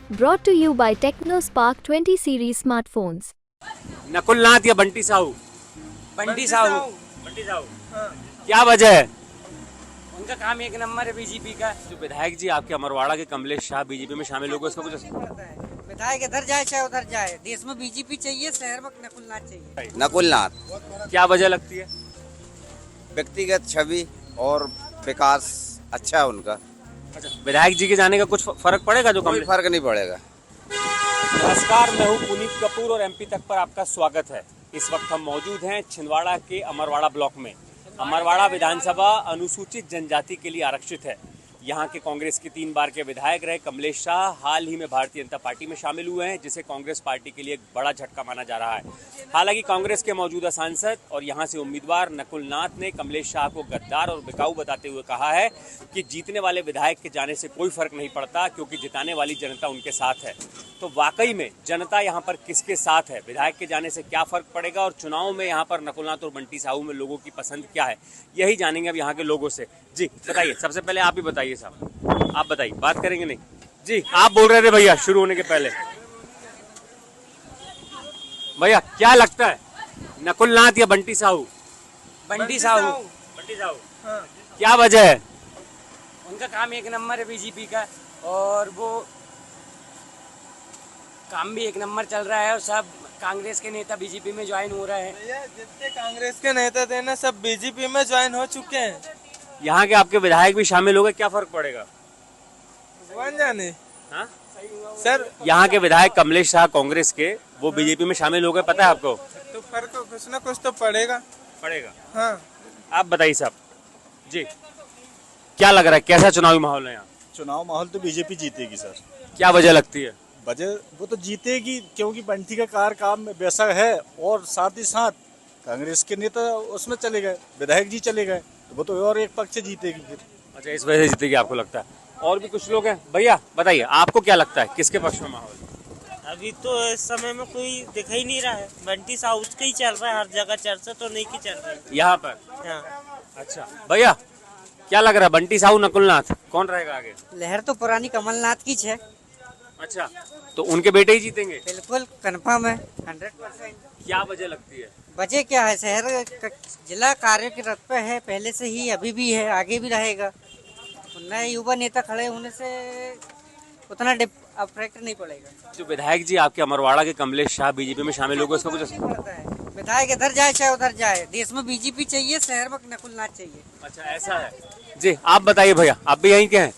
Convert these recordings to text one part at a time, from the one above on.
Brought to you by TechnoSpark 20 series smartphones. Nakul Nath या बंटी साहू? बंटी साहू। बंटी साहू। क्या वजह है? उनका काम एक नंबर है बीजेपी का। जो विधायक जी आपके अमरवाड़ा के कमलेश शाह बीजेपी में शामिल हो गए, उसका कुछ विधायक इधर जाए चाहे उधर जाए, देश में बीजेपी चाहिए, शहर में नकुल नाथ चाहिए। नकुल नाथ क्या वजह लगती है? व्यक्तिगत छवि और विकास अच्छा है उनका। अच्छा, विधायक जी के जाने का कुछ फर्क पड़ेगा जो कोई फर्क नहीं पड़ेगा। नमस्कार, मैं हूं पुनीत कपूर और एमपी तक पर आपका स्वागत है। इस वक्त हम मौजूद हैं छिंदवाड़ा के अमरवाड़ा ब्लॉक में। अमरवाड़ा विधानसभा अनुसूचित जनजाति के लिए आरक्षित है। यहाँ के कांग्रेस के 3 बार के विधायक रहे कमलेश शाह हाल ही में भारतीय जनता पार्टी में शामिल हुए हैं, जिसे कांग्रेस पार्टी के लिए एक बड़ा झटका माना जा रहा है। हालांकि कांग्रेस के मौजूदा सांसद और यहाँ से उम्मीदवार नकुल नाथ ने कमलेश शाह को गद्दार और बिकाऊ बताते हुए कहा है कि जीतने वाले विधायक के जाने से कोई फर्क नहीं पड़ता, क्योंकि जिताने वाली जनता उनके साथ है। तो वाकई में जनता यहाँ पर किसके साथ है, विधायक के जाने से क्या फर्क पड़ेगा और चुनाव में यहाँ पर नकुल नाथ और बंटी साहू में लोगों की पसंद क्या है, यही जानेंगे अब यहाँ के लोगों से। जी बताइए, सबसे पहले आप ही बताइए साहब, आप बताइए, बात करेंगे नहीं जी? आप बोल रहे थे भैया शुरू होने के पहले। भैया क्या लगता है, नकुल नाथ या बंटी साहू? बंटी साहू। बंटी साहू। क्या वजह है? उनका काम एक नंबर है बीजेपी का, और वो काम भी एक नंबर चल रहा है, और सब कांग्रेस के नेता बीजेपी में ज्वाइन हो रहे हैं। जितने कांग्रेस के नेता थे ना, सब बीजेपी में ज्वाइन हो चुके हैं। यहाँ के आपके विधायक भी शामिल हो गए, क्या फर्क पड़ेगा? भगवान जाने। हाँ? सर यहाँ के विधायक कमलेश शाह कांग्रेस के, वो बीजेपी में शामिल हो गए, पता है आपको? तो फर्क कुछ ना कुछ तो पड़ेगा। हाँ। आप बताइए साहब जी, क्या लग रहा है, कैसा चुनावी माहौल है यहाँ? चुनाव माहौल तो बीजेपी जीतेगी सर। क्या वजह लगती है? वजह वो तो जीतेगी, क्योंकि बंटी का काम वैसा है, और साथ ही साथ कांग्रेस के नेता उसमें चले गए, विधायक जी चले गए, तो वो तो और एक पक्ष से जीतेगी फिर। अच्छा, इस वजह से जीतेगी आपको लगता है? और भी कुछ लोग हैं, भैया बताइए आपको क्या लगता है, किसके पक्ष में माहौल? अभी तो इस समय में कोई दिख ही नहीं रहा है। बंटी साहू का ही चल रहा है, हर जगह चर्चा तो नहीं की चल रही यहाँ पर। हाँ। अच्छा भैया, क्या लग रहा है, बंटी साहू नकुल नाथ कौन रहेगा आगे? लहर तो पुरानी कमलनाथ की है। अच्छा, तो उनके बेटे ही जीतेंगे? बिल्कुल कंफर्म है, 100%। क्या वजह लगती है? वजह क्या है, शहर जिला कार्य के रथ पे है, पहले से ही, अभी भी है, आगे भी रहेगा। नए युवा नेता खड़े होने से उतना अफेक्ट नहीं पड़ेगा। जो विधायक जी आपके अमरवाड़ा के कमलेश शाह बीजेपी में शामिल हो गए, उसका कुछ पड़ता है, विधायक इधर जाए चाहे उधर जाए, देश में बीजेपी चाहिए, शहर में नकुल नाथ चाहिए। अच्छा ऐसा है जी। आप बताइए भैया, आप भी यहीं के हैं,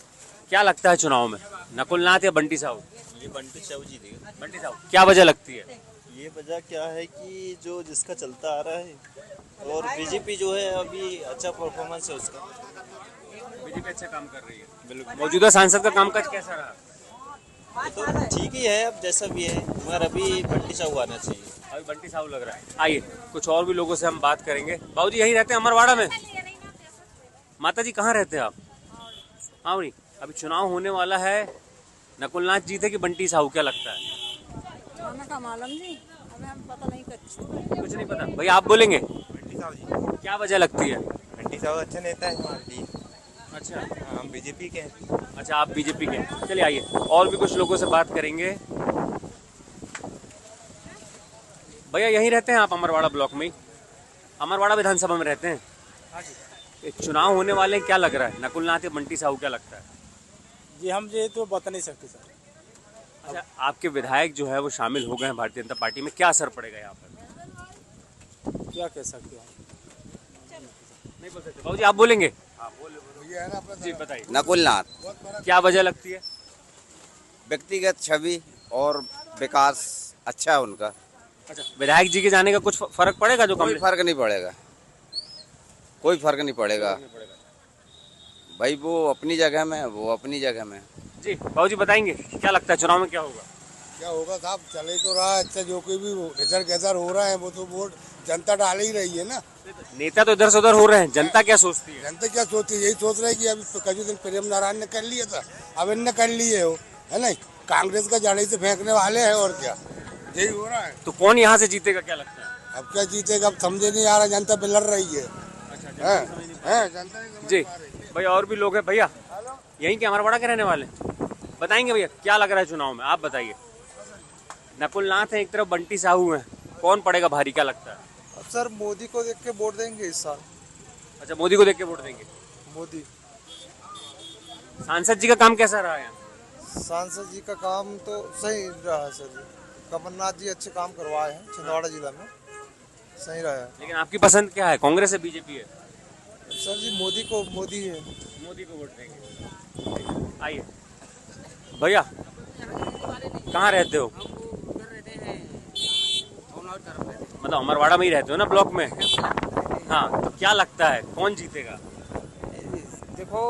क्या लगता है चुनाव में, नकुल नाथ या बंटी साहू? ये बंटी साहू जीतेगा। बंटी साहू। क्या वजह लगती है? ये वजह क्या है कि जो जिसका चलता आ रहा है, और बीजेपी जो है अभी अच्छा परफॉर्मेंस है उसका। बीजेपी अच्छा काम कर रही है। बिल्कुल। मौजूदा सांसद का कामकाज कैसा रहा? तो ठीक ही है, अब जैसा भी है, मगर अभी बंटी साहू आना चाहिए। अभी बंटी साहू लग रहा है। आइए कुछ और भी लोगों से हम बात करेंगे। बाबू जी यहीं रहते हैं अमरवाड़ा में? माता जी कहाँ रहते हैं आप? हाँ भाई, अभी चुनाव होने वाला है, नकुल नाथ जीते कि बंटी साहू, क्या लगता है? मालूम जी, हमें हम पता नहीं कुछ नहीं पता। भैया आप बोलेंगे? बंटी साहू जी। क्या वजह लगती है? बंटी साहू अच्छा नेता है हमारे लिए। अच्छा, हम बीजेपी के हैं। अच्छा आप बीजेपी के। चलिए आइए और भी कुछ लोगों से बात करेंगे। भैया यहीं रहते हैं आप अमरवाड़ा ब्लॉक में ही? अमरवाड़ा विधानसभा में रहते हैं? ये चुनाव होने वाले हैं, क्या लग रहा है, नकुल नाथ या बंटी साहू, क्या लगता है? जी हम ये तो बता नहीं सकते सर। अच्छा, आपके विधायक जो है वो शामिल हो गए हैं भारतीय जनता पार्टी में, क्या असर पड़ेगा यहाँ पर? क्या कह सकते हैं, नहीं बोल सकते। बाबू जी आप बोलेंगे? जी बताइए। नकुल नाथ क्या वजह लगती है? व्यक्तिगत छवि और विकास अच्छा है उनका। अच्छा, विधायक जी के जाने का कुछ फर्क पड़ेगा जो कोई फर्क नहीं पड़ेगा, कोई फर्क नहीं पड़ेगा भाई। वो अपनी जगह में, वो अपनी जगह में। जी बाबू जी बताएंगे, क्या लगता है चुनाव में क्या होगा? क्या होगा साहब, चले तो रहा है अच्छा, जो कोई भी इधर कैदर हो रहा है वो तो वोट जनता डाल ही रही है ना। नेता तो इधर से उधर हो रहे हैं, जनता क्या सोचती है? जनता क्या सोचती है, यही सोच रहे है कि अभी कई दिन प्रेम नारायण ने कर लिया था, अब इनने कर लिए हो, है ना, कांग्रेस का जड़ी से फेंकने वाले हैं, और क्या यही हो रहा है। तो कौन यहाँ से जीतेगा, क्या लगता है? अब क्या जीतेगा, अब समझे नहीं आ रहा, जनता बिलर रही है। जनता जी भैया और भी लोग हैं। भैया यहीं के अमरवाड़ा के रहने वाले? बताएंगे भैया क्या लग रहा है चुनाव में, आप बताइए। नकुल नाथ है एक तरफ, बंटी साहू है, कौन पड़ेगा भारी, क्या लगता है? अब सर मोदी को देख के वोट देंगे इस साल। अच्छा, मोदी को देख के वोट देंगे। मोदी। सांसद जी का काम कैसा रहा है? सांसद जी का काम तो सही रहा है सर जी। कमलनाथ जी अच्छे काम करवाए हैं छिंदवाड़ा जिला में, सही रहा है। लेकिन आपकी पसंद क्या है, कांग्रेस है बीजेपी है? सर जी मोदी है। मोदी को वोट देंगे। आइए भैया, कहाँ रहते हो? मतलब अमरवाड़ा में ही रहते हो ना, ब्लॉक में? हाँ, तो क्या लगता है कौन जीतेगा? देखो,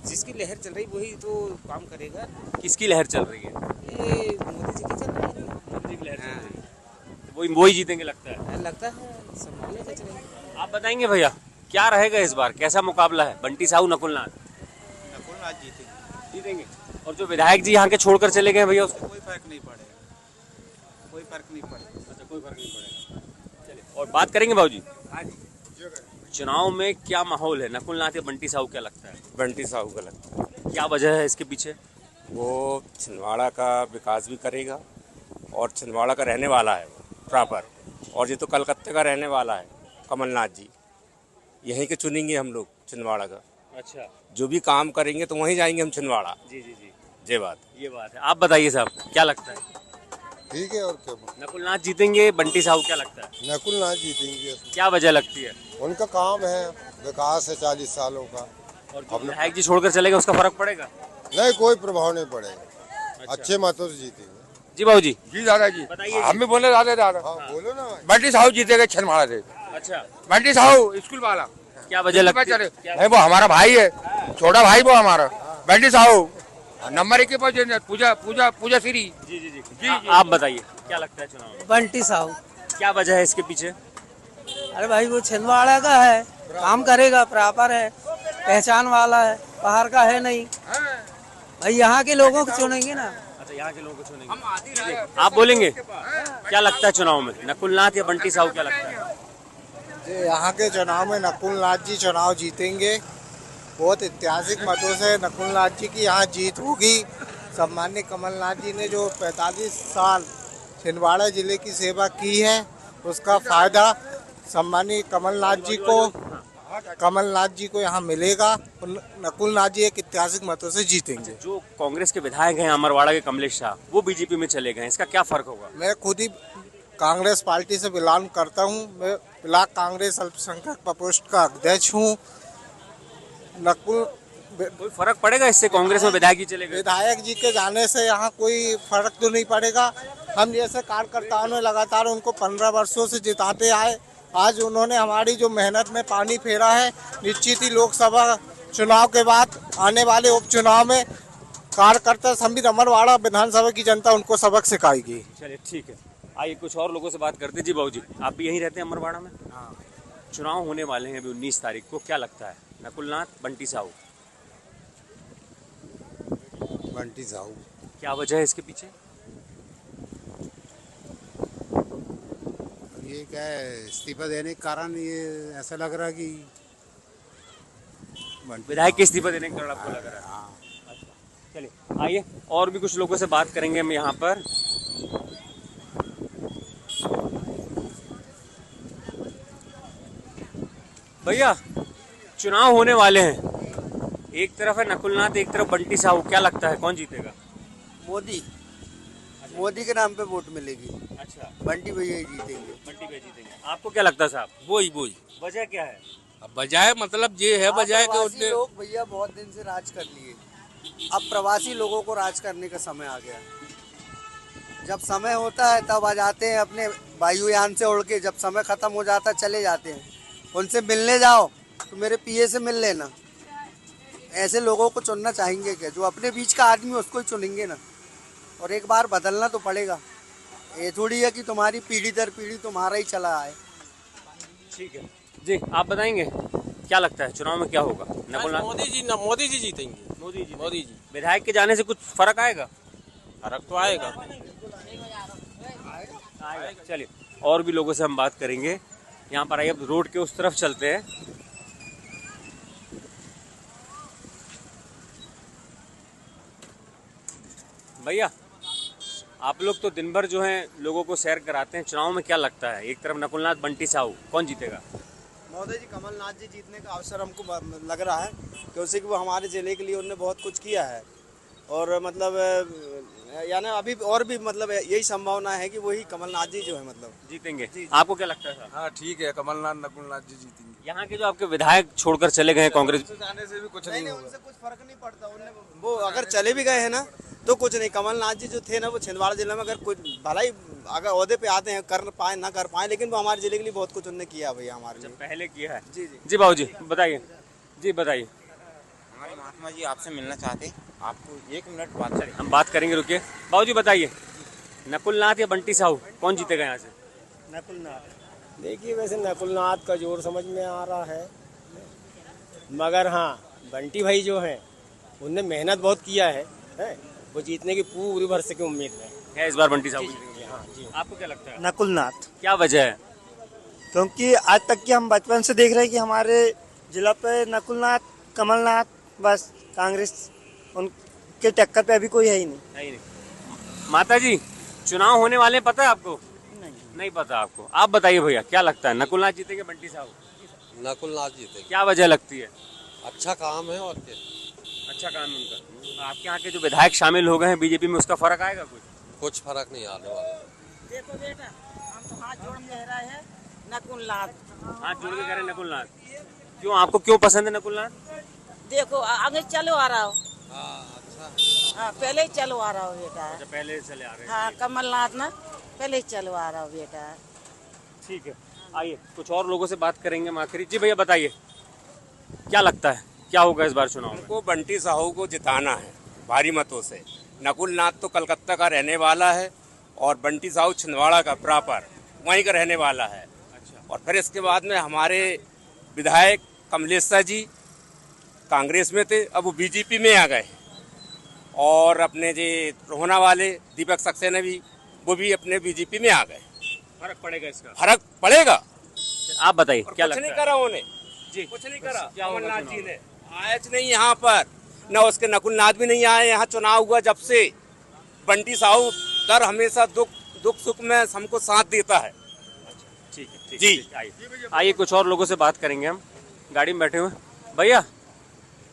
जिसकी लहर चल रही वही तो काम करेगा। किसकी लहर चल रही है? ये मोदी जी की चल रही है। मोदी की लहर चल रही है, तो वही जीतेंगे लगता है। लगता है संभालने का चलेगा। आप बताएंगे भैया क्या रहेगा इस बार, कैसा मुकाबला है? बंटी साहू, नकुल नाथ? नकुल नाथ जीतेंगे। और जो विधायक जी यहाँ के छोड़कर चले गए भैया, उसको कोई फर्क नहीं पड़ेगा। अच्छा, कोई फर्क नहीं पड़ेगा। चलिए, और बात करेंगे बाबूजी, चुनाव में क्या माहौल है, नकुल नाथ या बंटी साहू, क्या लगता है? बंटी साहू का लगता है। क्या वजह है इसके पीछे? वो छिंदवाड़ा का विकास भी करेगा और छिंदवाड़ा का रहने वाला है वो प्रॉपर, और ये तो कलकत्ते का रहने वाला है कमलनाथ जी, यहीं के चुनेंगे हम लोग छिंदवाड़ा का। अच्छा, जो भी काम करेंगे तो वहीं जाएंगे हम छिंदवाड़ा। जी जी जी, ये बात है। आप बताइए साहब क्या लगता है? ठीक है, और क्या? नकुल नाथ जीतेंगे, बंटी साहू, क्या लगता है? नकुल नाथ जीतेंगे। क्या वजह लगती है? उनका काम है, विकास है 40 सालों का। और जो विधायक जी छोड़कर चले गए उसका फर्क पड़ेगा? नहीं, कोई प्रभाव नहीं पड़ेगा। अच्छे मतों से जीतेंगे। जी बाबूजी। जी दादाजी, बताइए। हम भी बोले दादा। हाँ, बोलो ना। बंटी साहू जीतेगा छिंदवाड़ा से। अच्छा, बंटी साहू स्कूल वाला। क्या वजह लगती है? नहीं, वो हमारा भाई है, छोटा भाई वो हमारा। बंटी साहू नंबर 1 के पास पूजा श्री। जी जी जी, आप बताइए क्या लगता है चुनाव में? बंटी साहू। क्या वजह है इसके पीछे? अरे भाई वो छिंदवाड़ा का है, काम करेगा, प्रॉपर है, पहचान वाला है, बाहर का है नहीं भाई, यहाँ के लोगों को चुनेंगे ना। अच्छा, यहाँ के लोगों को चुनेंगे। आप बोलेंगे क्या लगता है चुनाव में, नकुल नाथ या बंटी साहू, क्या लगता है? यहाँ के चुनाव में नकुल नाथ जी चुनाव जीतेंगे। बहुत ऐतिहासिक मतों से नकुल नाथ जी की यहाँ जीत होगी। सम्मान्य कमलनाथ जी ने जो 45 साल छिंदवाड़ा जिले की सेवा की है, उसका फायदा सम्मान्य कमलनाथ जी को यहाँ मिलेगा। नकुल नाथ जी एक ऐतिहासिक मतों से जीतेंगे। जो कांग्रेस के विधायक हैं अमरवाड़ा के कमलेश शाह, वो बीजेपी में चले गए, इसका क्या फर्क होगा? मैं खुद ही कांग्रेस पार्टी से बिलोंग करता हूँ। मैं ब्लॉक कांग्रेस अल्पसंख्यक प्रकोष्ठ का अध्यक्ष हूँ। कोई फर्क पड़ेगा इससे, कांग्रेस में विधायक जी चले गए? विधायक जी के जाने से यहाँ कोई फर्क तो नहीं पड़ेगा। हम जैसे कार्यकर्ताओं ने लगातार उनको 15 वर्षों से जिताते आए, आज उन्होंने हमारी जो मेहनत में पानी फेरा है, निश्चित ही लोकसभा चुनाव के बाद आने वाले उपचुनाव में कार्यकर्ता समिति अमरवाड़ा विधानसभा की जनता उनको सबक सिखाएगी। चलिए ठीक है, आइए कुछ और लोगों से बात करते। जी बाबूजी, आप भी यहीं रहते हैं अमरवाड़ा में? हाँ। चुनाव होने वाले हैं अभी 19 तारीख को, क्या लगता है, नकुल नाथ, बंटी साहू? बंटी साहू। क्या वजह है इसके पीछे? ये क्या है, इस्तीफा देने के कारण ये ऐसा लग रहा है कि विधायक के इस्तीफा देने के कारण आपको लग रहा है? हाँ। चलिए आइए और भी कुछ लोगों से बात करेंगे हम यहाँ पर। भैया, चुनाव होने वाले हैं, एक तरफ है नकुल नाथ, एक तरफ बंटी साहू, क्या लगता है कौन जीतेगा? मोदी के नाम पे वोट मिलेगी। अच्छा, बंटी भैया ही जीतेंगे। बंटी भैया जीतेंगे। आपको क्या लगता है साहब? वही वजह क्या है? बजाय मतलब ये है, बजाय प्रवासी लोग भैया बहुत दिन से राज कर लिए, अब प्रवासी लोगों को राज करने का समय आ गया। जब समय होता है तब आ जाते हैं अपने वायुयान से उड़ के, जब समय खत्म हो जाता है चले जाते हैं। उनसे मिलने जाओ तो मेरे पीए से मिल लेना। ऐसे लोगों को चुनना चाहेंगे क्या? जो अपने बीच का आदमी उसको ही चुनेंगे ना। और एक बार बदलना तो पड़ेगा, ये थोड़ी है कि तुम्हारी पीढ़ी दर पीढ़ी तुम्हारा ही चला आए। ठीक है जी, आप बताएंगे क्या लगता है चुनाव में क्या होगा? नकुल नाथ, मोदी जी जीतेंगे। मोदी जी। विधायक के जाने से कुछ फर्क आएगा? फर्क तो आएगा। चलिए और भी लोगों से हम बात करेंगे। यहाँ पर आइए, अब रोड के उस तरफ चलते हैं। भैया आप लोग तो दिन भर जो है लोगों को सैर कराते हैं, चुनाव में क्या लगता है? एक तरफ नकुलनाथ, बंटी साहू, कौन जीतेगा? महोदय जी, कमलनाथ जी जीतने का अवसर हमको लग रहा है क्योंकि वो हमारे जिले के लिए उन्होंने बहुत कुछ किया है और मतलब यानी अभी और भी मतलब यही संभावना है कि वही कमलनाथ जी जो है मतलब जीतेंगे। जी। आपको क्या लगता है सर? हाँ ठीक है, कमलनाथ नकुलनाथ जी जीतेंगे। यहाँ के जो आपके विधायक छोड़कर चले गए हैं कांग्रेस, जाने से भी कुछ नहीं नहीं उनसे होगा। कुछ फर्क नहीं पड़ता। वो अगर चले भी गए हैं ना तो कुछ नहीं। कमलनाथ जी जो थे ना वो छिंदवाड़ा जिले में अगर कुछ भलाई अगर ओहदे पे आते हैं कर पाए ना कर पाए, लेकिन वो हमारे जिले के लिए बहुत कुछ उन्होंने किया भैया हमारे लिए। पहले किया है। जी जी जी बाबू जी बताइए। जी बताइए। हमारे महात्मा जी आपसे मिलना चाहते हैं, आपको 1 मिनट बात करें। हम बात करेंगे, रुकिए। बाबू जी बताइए, नकुलनाथ या बंटी साहू कौन जीतेगा यहाँ से? नकुलनाथ। देखिए वैसे नकुलनाथ का जोर समझ में आ रहा है, मगर हाँ बंटी भाई जो हैं उनने मेहनत बहुत किया है, वो जीतने की पूरी भरसक की उम्मीद है इस बार बंटी साहू। हाँ जी। आपको क्या लगता है? नकुलनाथ। क्या वजह है? क्योंकि आज तक की हम बचपन से देख रहे हैं कि हमारे जिला पे नकुलनाथ, कमलनाथ, बस कांग्रेस उनके टक्कर पे अभी कोई है ही नहीं। माता जी चुनाव होने वाले हैं, पता है आपको? नहीं पता आपको। आप बताइए भैया, क्या लगता है नकुलनाथ जीतेंगे, बंटी साहू? नकुलनाथ जीतेंगे। क्या वजह लगती है? अच्छा काम है और क्या। अच्छा काम है उनका। आपके यहाँ के जो विधायक शामिल हो गए हैं बीजेपी में, उसका फर्क आएगा कुछ? कुछ फर्क नहीं आने वाला। देखो बेटा, हम तो हाथ जोड़ के कह रहे हैं नकुलनाथ। हाथ जोड़ के कह रहे हैं नकुलनाथ। क्यों, आपको क्यों पसंद है नकुलनाथ? देखो आगे चलो आ रहा हो। अच्छा। हाँ पहले ही चलो आ रहा हो बेटा। अच्छा पहले चले आ रहे हैं। हाँ कमलनाथ ना पहले ही चलो आ रहा हो बेटा। ठीक है, आइए कुछ और लोगों से बात करेंगे हम आखिरी। जी भैया बताइए, क्या लगता है क्या होगा इस बार चुनाव में? को बंटी साहू को जिताना है भारी मतों से। नकुलनाथ तो कलकत्ता का रहने वाला है और बंटी साहू छिंदवाड़ा का प्रॉपर वहीं का रहने वाला है। अच्छा। और फिर इसके बाद में हमारे विधायक कमलेश्वर जी कांग्रेस में थे, अब वो बीजेपी में आ गए। और अपने जे रोहना वाले दीपक सक्सेना भी, वो भी अपने बीजेपी में आ गए। फर्क पड़ेगा इसका? फर्क पड़ेगा। आप बताइए क्या लगता है? कुछ नहीं करा उन्हें जी, कुछ नहीं करा कमलनाथ जी ने। आए नहीं यहाँ पर, न उसके नकुलनाथ भी नहीं आए यहाँ। चुनाव हुआ जब से बंटी साहू दर हमेशा दुख सुख में हमको साथ देता है। ठीक है जी। आइए कुछ और लोगों से बात करेंगे हम, गाड़ी में बैठे हुए। भैया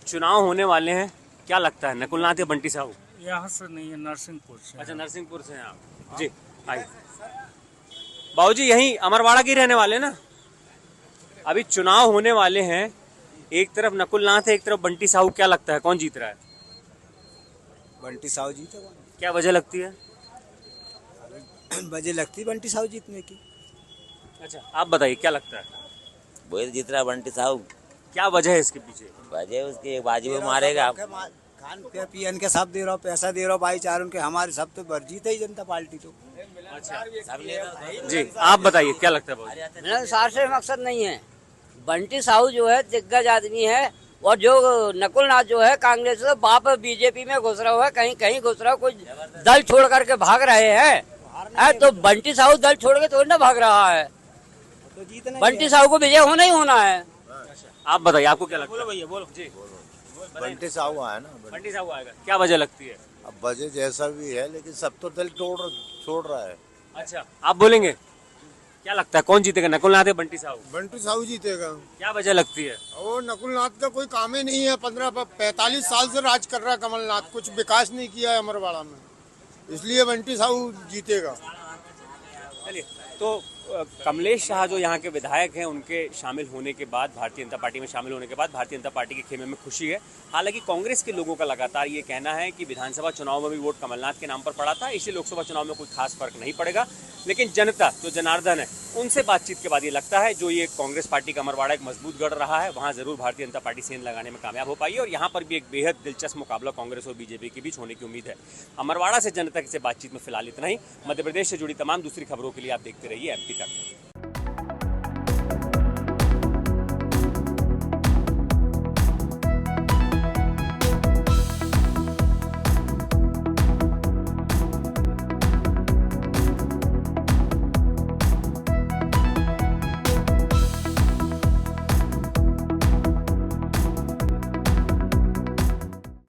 चुनाव होने वाले हैं, क्या लगता है नकुलनाथ या बंटी साहू? यहाँ से नहीं है, नरसिंहपुर से। अच्छा नरसिंहपुर से हैं आप। जी आइए। बाबूजी यहीं अमरवाड़ा के रहने वाले ना? अभी चुनाव होने वाले हैं, एक तरफ नकुलनाथ है, एक तरफ बंटी साहू, क्या लगता है कौन जीत रहा है? बंटी साहू जीतेगा। क्या वजह लगती है? वजह लगती है बंटी साहू जीतने की। अच्छा आप बताइए क्या लगता है? वो जीत रहा बंटी साहू। क्या वजह है इसके पीछे? वजह उसकी बाजी में मारेगा। खान पियन के सब दे रहा हूँ, पैसा दे रहा हूँ भाईचारों के, हमारे सब तो जीते ही जनता पार्टी तो। अच्छा जी आप बताइए क्या लगता है? मेरा सार से मकसद नहीं है। बंटी साहू जो है दिग्गज आदमी है, और जो नकुलनाथ जो है कांग्रेस से बाप बीजेपी में घुस रहा है, कहीं कहीं घुस रहा, कुछ दल छोड़ करके भाग रहे हैं। तो बंटी साहू दल छोड़ के थोड़ी ना भाग रहा है, बंटी साहू को विजय होना ही होना है। आप बताइए आपको क्या लगता है? भैया बोलो जी। बंटी साहू आया ना। बंटी साहू आएगा, क्या वजह लगती है? अब वजह जैसा भी है, लेकिन सब तो दिल छोड़ रहा है। अच्छा आप बोलेंगे, क्या लगता है कौन जीतेगा, नकुलनाथ या बंटी साहू? बंटी साहू जीतेगा। क्या वजह लगती है? वो नकुलनाथ का कोई काम ही नहीं है, 45 साल से राज कर रहा है कमलनाथ, कुछ विकास नहीं किया है अमरवाड़ा में, इसलिए बंटी साहू जीतेगा। चलिए, तो कमलेश शाह जो यहाँ के विधायक हैं, उनके शामिल होने के बाद, भारतीय जनता पार्टी में शामिल होने के बाद भारतीय जनता पार्टी के खेमे में खुशी है। हालांकि कांग्रेस के लोगों का लगातार ये कहना है कि विधानसभा चुनाव में भी वोट कमलनाथ के नाम पर पड़ा था, इसलिए लोकसभा चुनाव में कोई खास फर्क नहीं पड़ेगा। लेकिन जनता जो जनार्दन है, उनसे बातचीत के बाद ये लगता है जो ये कांग्रेस पार्टी का अमरवाड़ा एक मजबूत गढ़ रहा है, वहाँ जरूर भारतीय जनता पार्टी सेंध लगाने में कामयाब हो पाई है। और यहाँ पर भी एक बेहद दिलचस्प मुकाबला कांग्रेस और बीजेपी के बीच होने की उम्मीद है। अमरवाड़ा से जनता से बातचीत में फिलहाल इतना ही। मध्य प्रदेश से जुड़ी तमाम दूसरी खबरों के लिए आप देखते रहिए MP तक।